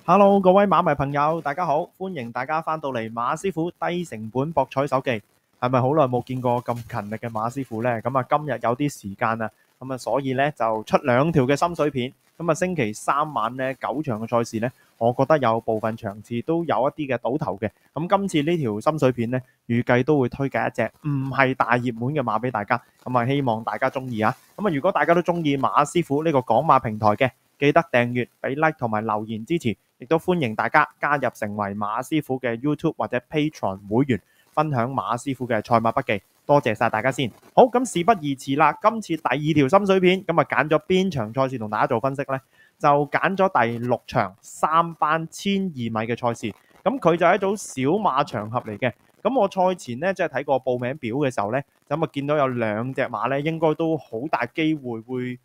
Hello，各位馬迷朋友，大家好，歡迎大家翻到嚟馬師傅低成本博彩手記。係咪好耐冇見過咁勤力嘅馬師傅呢？咁啊，今日有啲時間啊，咁啊，所以呢就出兩條嘅心水片。咁啊，星期三晚呢9場嘅賽事呢，我覺得有部分場次都有一啲嘅賭頭嘅。咁今次呢條心水片呢，預計都會推介一隻唔係大熱門嘅馬俾大家。咁啊，希望大家中意啊。咁啊，如果大家都中意馬師傅呢個港馬平台嘅，記得訂閱、俾 like 同埋留言支持。亦都歡迎大家加入成為馬師傅嘅 YouTube 或者 Patreon 會員，分享馬師傅嘅賽馬筆記。多謝晒大家先。好，咁事不宜遲啦，今次第二條心水片，咁啊揀咗邊場賽事同大家做分析呢？就揀咗第6場3班1200米嘅賽事。咁佢就係一組小馬場合嚟嘅。咁我賽前呢，即係睇過報名表嘅時候呢，咁啊見到有2隻馬呢，應該都好大機會會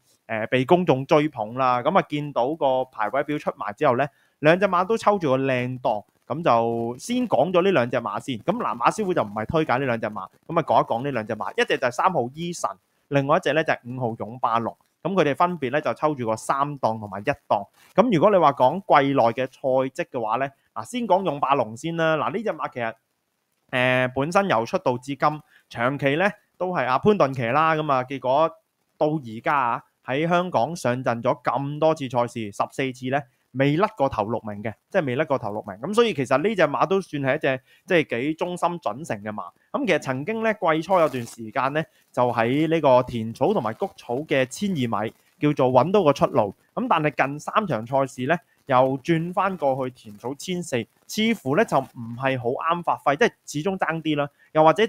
被公眾追捧啦。咁啊見到個排位表出埋之後呢，兩隻馬都抽住個靚檔，咁就先講咗呢兩隻馬先。咁嗱，馬師傅就唔係推介呢兩隻馬，咁啊講一講呢兩隻馬。一隻就係3號伊神，另外一隻咧就係5號勇霸龍。咁佢哋分別咧就抽住個3檔同埋1檔。咁如果你話講季內嘅賽績嘅話咧，嗱先講勇霸龍先啦。嗱呢隻馬其實本身由出道至今，長期咧都係阿潘頓騎啦。咁啊結果到而家啊喺香港上陣咗咁多次賽事，14次咧，未甩過頭6名嘅，即係未甩過頭6名。咁所以其實呢隻馬都算係一隻即係幾忠心準成嘅馬。咁其實曾經咧季初有段時間咧，就喺呢個田草同埋谷草嘅1200米叫做揾到個出路。咁但係近3場賽事咧，又轉翻過去田草1400，似乎咧就唔係好啱發揮，即係始終爭啲啦。又或者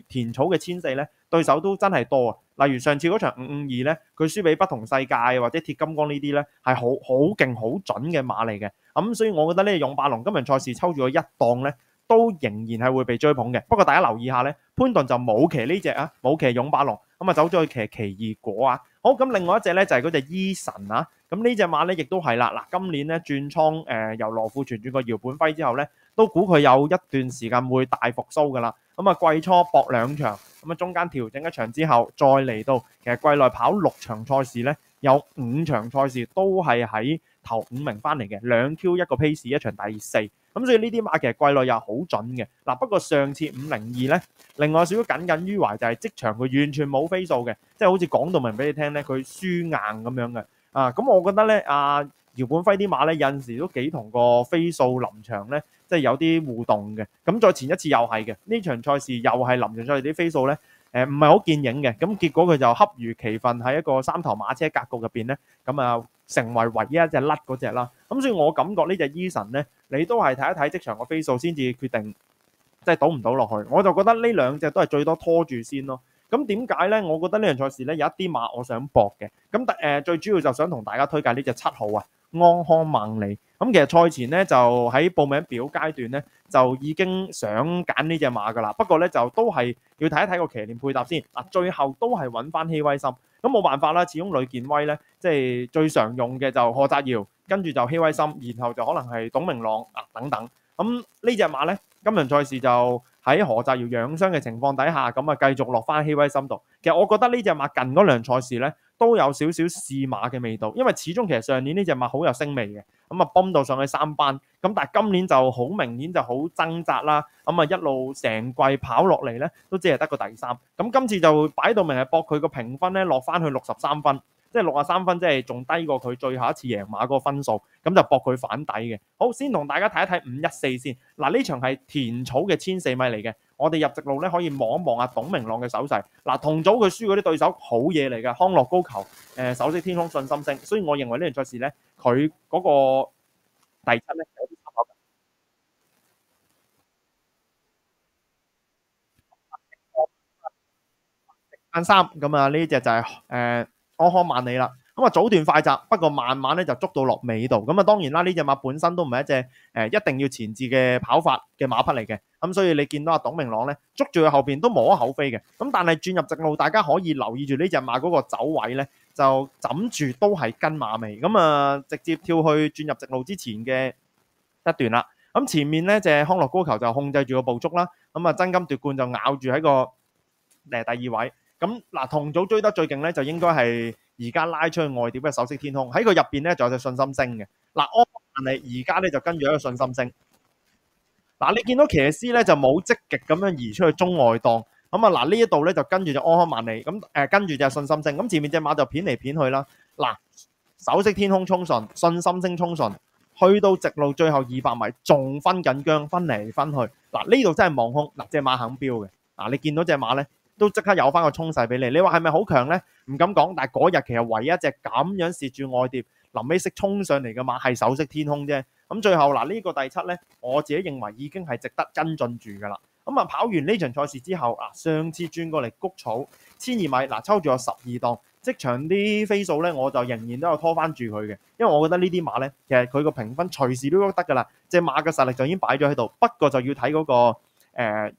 田草嘅1400咧，對手都真係多啊。例如上次嗰場552咧，佢輸俾不同世界或者鐵金剛呢啲咧，係好勁好準嘅馬嚟嘅。咁所以我覺得呢勇霸龍今日賽事抽住個1檔咧，都仍然係會被追捧嘅。不過大家留意下咧，潘頓就冇騎呢隻啊，冇騎勇霸龍，咁啊走咗去騎奇異果啊。好，咁另外一隻咧就係嗰隻伊神啊。咁呢隻馬咧亦都係啦。嗱，今年咧轉倉由羅富全轉過姚本輝之後咧，都估佢有一段時間會大復甦噶啦。咁啊季初搏2場，咁啊中間調整1場之後，再嚟到其實季內跑6場賽事咧，有5場賽事都係喺頭5名翻嚟嘅，2Q 1個 pace， 一場第4。咁所以呢啲馬其實季內又好準嘅。嗱，不過上次502咧，另外少少耿耿於懷就係即場佢完全冇飛數嘅，即係好似講到明俾你聽咧，佢輸硬咁樣嘅。咁我覺得咧，姚本輝啲馬咧有陣時都幾同個飛數臨場咧，即係有啲互動嘅。咁再前一次又係嘅，呢場賽事又係臨場賽事啲飛數咧，唔係好見影嘅。咁結果佢就恰如其分喺一個3頭馬車格局入邊咧，咁啊成為唯一一隻甩嗰隻啦。咁所以我感覺呢隻伊神咧，你都係睇一睇即場個飛數先至決定，即係賭唔賭落去。我就覺得呢兩隻都係最多拖住先咯。咁點解咧？我覺得呢場賽事咧有一啲馬我想搏嘅。咁最主要就想同大家推介呢隻7號啊，安康孟利。咁其實賽前咧就喺報名表階段咧就已經想揀呢隻馬噶啦。不過咧就都係要睇一睇個騎練配搭先。嗱，最後都係揾翻希威森。咁冇辦法啦，始終呂健威咧即係最常用嘅就何澤堯，跟住就希威森，然後就可能係董明朗等等。咁呢隻馬咧，今輪賽事就喺何澤堯養傷嘅情況底下，咁啊繼續落翻希威森度。其實我覺得呢隻馬近嗰兩賽事咧都有少少試馬嘅味道，因為始終其實上年呢隻馬好有星味嘅，咁啊泵到上去3班，咁但係今年就好明顯就好掙扎啦，咁啊一路成季跑落嚟咧都只係得個第3，咁今次就擺到明係搏佢個評分咧落翻去63分。即係63分，即係仲低過佢最後一次贏馬嗰個分數，咁就搏佢反底嘅。好，先同大家睇一睇514先。嗱，呢場係田草嘅1400米嚟嘅，我哋入直路咧可以望一望阿董明朗嘅手勢。嗱，同組佢輸嗰啲對手好嘢嚟嘅，康樂高球、首飾天空、信心星，所以我認為呢場賽事咧，佢嗰個第7咧有啲參考緊3咁啊，呢隻就係安康萬里啦。咁啊早段快閘，不過慢慢咧就捉到落尾度。咁啊當然啦，呢隻馬本身都唔係一隻一定要前置嘅跑法嘅馬匹嚟嘅。咁所以你見到阿董明朗咧捉住佢後邊都無可厚非嘅。咁但係轉入直路，大家可以留意住呢隻馬嗰個走位咧，就枕住都係跟馬尾。咁啊直接跳去轉入直路之前嘅一段啦。咁前面咧隻康樂高球就控制住個步速啦。咁啊真金奪冠就咬住喺個第2位。咁嗱，同組追得最勁咧，就應該係而家拉出去外碟嘅首飾天空，喺佢入邊咧，仲有隻信心星嘅。嗱，但係而家咧就跟住一個信心升。嗱，你見到騎師咧就冇積極咁樣移出去中外檔，咁啊嗱呢一度咧就跟住就安康萬里，咁跟住就信心升，咁前面隻馬就片嚟片去啦。嗱，首飾天空衝順，信心升衝順，去到直路最後200米仲分緊疆，分嚟分去。嗱呢度真係望空，嗱隻馬肯標嘅，嗱你見到隻馬咧都即刻有翻個衝勢俾你。你話係咪好強咧？唔敢講，但係嗰日其實唯一一隻咁樣蝕住外碟，臨尾識衝上嚟嘅馬係首飾天空啫。咁最後嗱呢個第七咧，我自己認為已經係值得跟進住噶啦。咁啊跑完呢場賽事之後，上次轉過嚟谷草1200米，嗱抽住有12檔，即場啲飛數咧我就仍然都有拖翻住佢嘅，因為我覺得呢啲馬咧其實佢個評分隨時都得噶啦，隻馬嘅實力就已經擺咗喺度，不過就要睇嗰個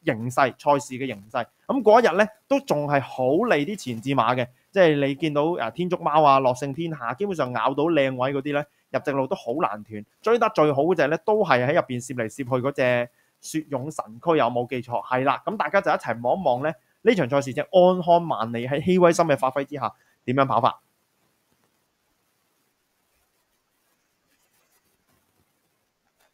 形勢賽事嘅形勢。咁嗰一日咧都仲係好利啲前置馬嘅，即係你見到天竺貓啊、樂勝天下，基本上咬到靚位嗰啲咧，入直路都好難斷。追得最好嗰隻咧都係喺入邊攝嚟攝去嗰隻雪勇神區，有冇記錯？係啦，咁大家就一齊望一望咧呢場賽事隻安康萬里喺希威森嘅發揮之下點樣跑法。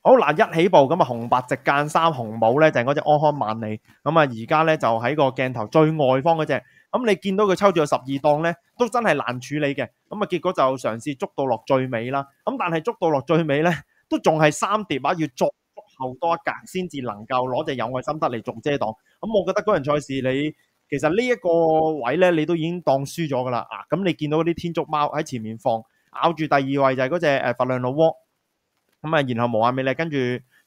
好嗱，一起步咁啊，紅白直間衫紅帽咧就係嗰隻安康萬里，咁啊而家咧就喺個鏡頭最外方嗰隻，咁你見到佢抽住12檔咧，都真係難處理嘅，咁啊結果就嘗試捉到落最尾啦，咁但係捉到落最尾咧，都仲係3碟啊，要捉後多一格先至能夠攞隻有愛心得嚟做遮擋，咁我覺得嗰場賽事你其實呢一個位咧，你都已經當輸咗噶啦，咁你見到嗰啲天竺貓喺前面放，咬住第2位就係嗰隻佛亮老窩。咁啊，然後無限美麗跟住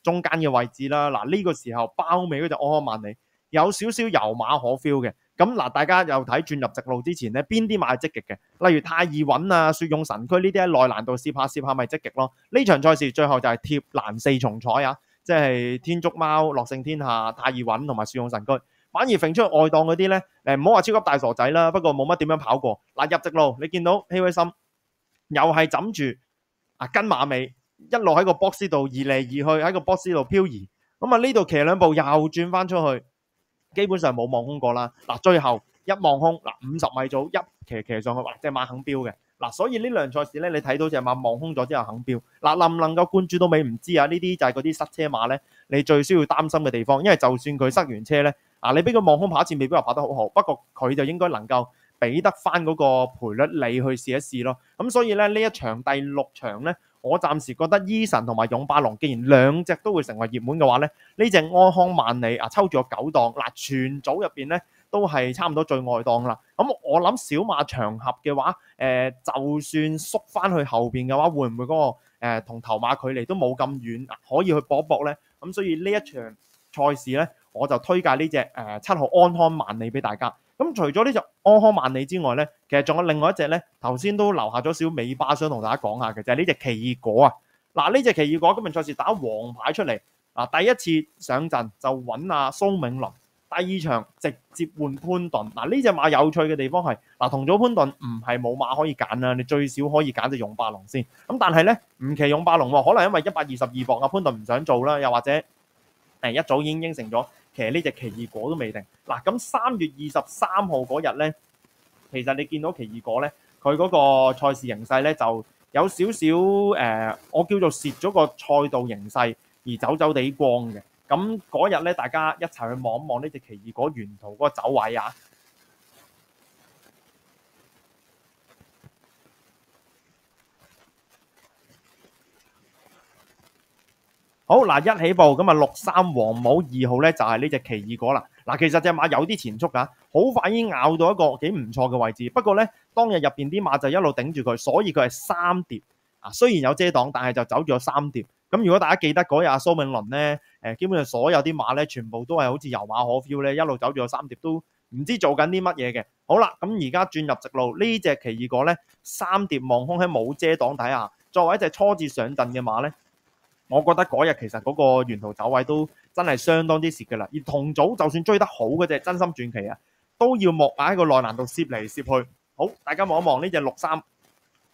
中間嘅位置啦。嗱呢個時候包尾嗰隻安康萬里有少少油馬可 feel 嘅。咁嗱，大家又睇轉入直路之前咧，邊啲馬係積極嘅？例如太易穩啊、雪勇神區呢啲喺內欄度攝下咪積極咯。呢場賽事最後就係貼欄4重彩啊，即係天竺貓、樂勝天下、太易穩同埋雪勇神區。反而揈出去外檔嗰啲咧，唔好話超級大傻仔啦，不過冇乜點樣跑過。嗱入直路你見到希威森又係枕住跟馬尾。一路喺個 box 度移嚟移去，喺個 box 度漂移，咁啊呢度騎兩步又轉翻出去，基本上冇望空過啦。嗱，最後一望空，嗱50米組一騎上去，哇！隻馬肯標嘅，嗱，所以呢兩賽事咧，你睇到隻馬望空咗之後肯標，嗱能唔能夠灌注到尾唔知啊？呢啲就係嗰啲塞車馬咧，你最需要擔心嘅地方，因為就算佢塞完車咧，你俾佢望空跑一次未必話跑得好好，不過佢就應該能夠俾得翻嗰個賠率你去試一試咯。咁所以咧呢一場第6場咧。我暫時覺得伊神同埋勇霸龍，既然兩隻都會成為熱門嘅話咧，呢隻安康萬里抽住個9檔，嗱全組入邊咧都係差唔多最外檔啦。咁我諗小馬場合嘅話，就算縮翻去後邊嘅話，會唔會嗰個同頭馬距離都冇咁遠，可以去搏一搏咧？咁所以呢一場賽事咧，我就推介呢隻7號安康萬里俾大家。咁除咗呢隻安康萬里之外咧，其實仲有另外一隻咧，頭先都留下咗少尾巴想同大家講下嘅，就係呢隻奇異果啊！嗱，呢隻奇異果今日賽事打黃牌出嚟，第一次上陣就揾蘇銘倫，第2場直接換潘頓。嗱，呢隻馬有趣嘅地方係，同組潘頓唔係冇馬可以揀啦，你最少可以揀隻勇霸龍先。咁但係咧唔騎勇霸龍喎，可能因為122磅潘頓唔想做啦，又或者一早已經應承咗。其實呢隻奇異果都未定。嗱，咁3月23號嗰日咧，其實你見到奇異果咧，佢嗰個賽事形勢咧就有少少我叫做蝕咗個賽道形勢而走走地光嘅。咁嗰日咧，大家一齊去望一望呢隻奇異果沿途嗰個走位啊！好嗱，一起步咁啊，63黃帽2號咧就係呢隻奇異果啦。嗱，其實隻馬有啲前速㗎，好快已經咬到一個幾唔錯嘅位置。不過咧，當日入邊啲馬就一路頂住佢，所以佢係3碟。雖然有遮擋，但係就走咗3碟。咁如果大家記得嗰日蘇銘倫咧，基本上所有啲馬咧，全部都係好似油馬可 feel 咧，一路走咗3碟都唔知做緊啲乜嘢嘅。好啦，咁而家轉入直路，呢隻奇異果咧3碟望空喺冇遮擋底下，作為一隻初次上陣嘅馬咧。我覺得嗰日其實嗰個沿途走位都真係相當之蝕嘅啦，而同組就算追得好嗰隻真心傳奇都要莫喺個內欄度攝嚟攝去。好，大家望一望呢隻63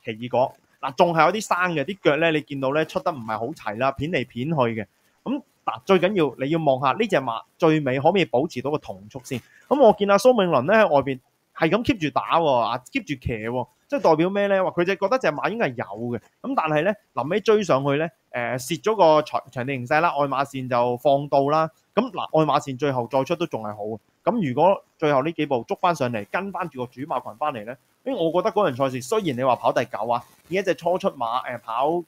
奇異果，仲係有啲生嘅，啲腳咧你見到咧出得唔係好齊啦，片嚟片去嘅。咁最緊要你要望下呢隻馬最尾可唔可以保持到個同速先。咁我見蘇銘倫咧喺外邊係咁 keep 住打喎，keep 住騎喎。即係代表咩咧？話佢就覺得隻馬應該係有嘅，咁但係咧臨尾追上去咧，蝕咗個場地形勢啦，愛馬仕就放到啦。咁嗱，愛馬仕最後再出都仲係好。咁如果最後呢幾步捉翻上嚟，跟翻住個主馬群翻嚟咧，我覺得嗰場賽事雖然你話跑第九啊，以一隻初出馬跑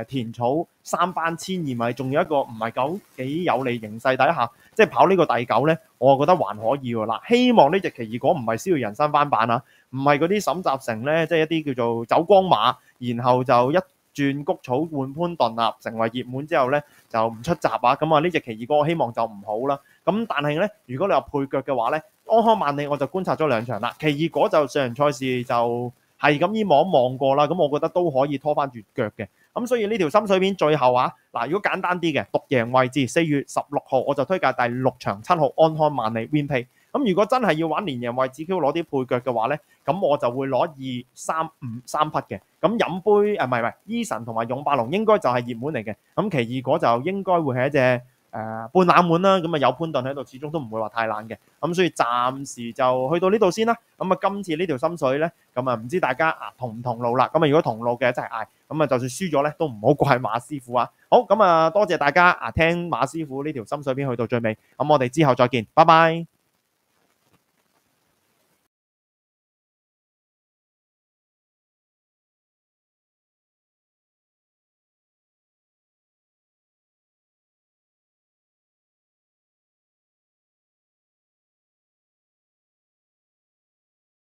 田草3班1200米，仲有一個唔係幾有利形勢底下，即係跑呢個第九咧，我覺得還可以喎。嗱，希望呢隻奇異果唔係蕭人生翻版啊，唔係嗰啲沈集成咧，即係一啲叫做走光馬，然後就一轉谷草換潘頓啊，成為熱門之後咧就唔出閘啊。咁啊呢隻奇異果我希望就唔好啦。咁但係咧，如果你話配腳嘅話咧，安康萬里我就觀察咗2場啦，奇異果就上場賽事就係咁依望一望過啦，咁我覺得都可以拖翻住腳嘅。咁所以呢條心水片最後啊，嗱，如果簡單啲嘅獨贏位置4月16號，我就推介第6場7號安康萬里 Win Pay。咁如果真係要玩連贏位置 Q 攞啲配腳嘅話咧，咁我就會攞2、3、5、3匹嘅。咁飲杯唔係Eason同埋勇霸龍應該就係熱門嚟嘅。咁奇異果就應該會係一隻半冷門啦。咁啊有潘頓喺度，始終都唔會話太冷嘅。咁所以暫時就去到呢度先啦。咁啊今次呢條心水咧，咁啊唔知大家同唔同路啦。咁啊如果同路嘅真係嗌，咁啊就算輸咗咧都唔好怪馬師傅啊。好，咁啊多謝大家聽馬師傅呢條心水片去到最尾。咁我哋之後再見，拜拜。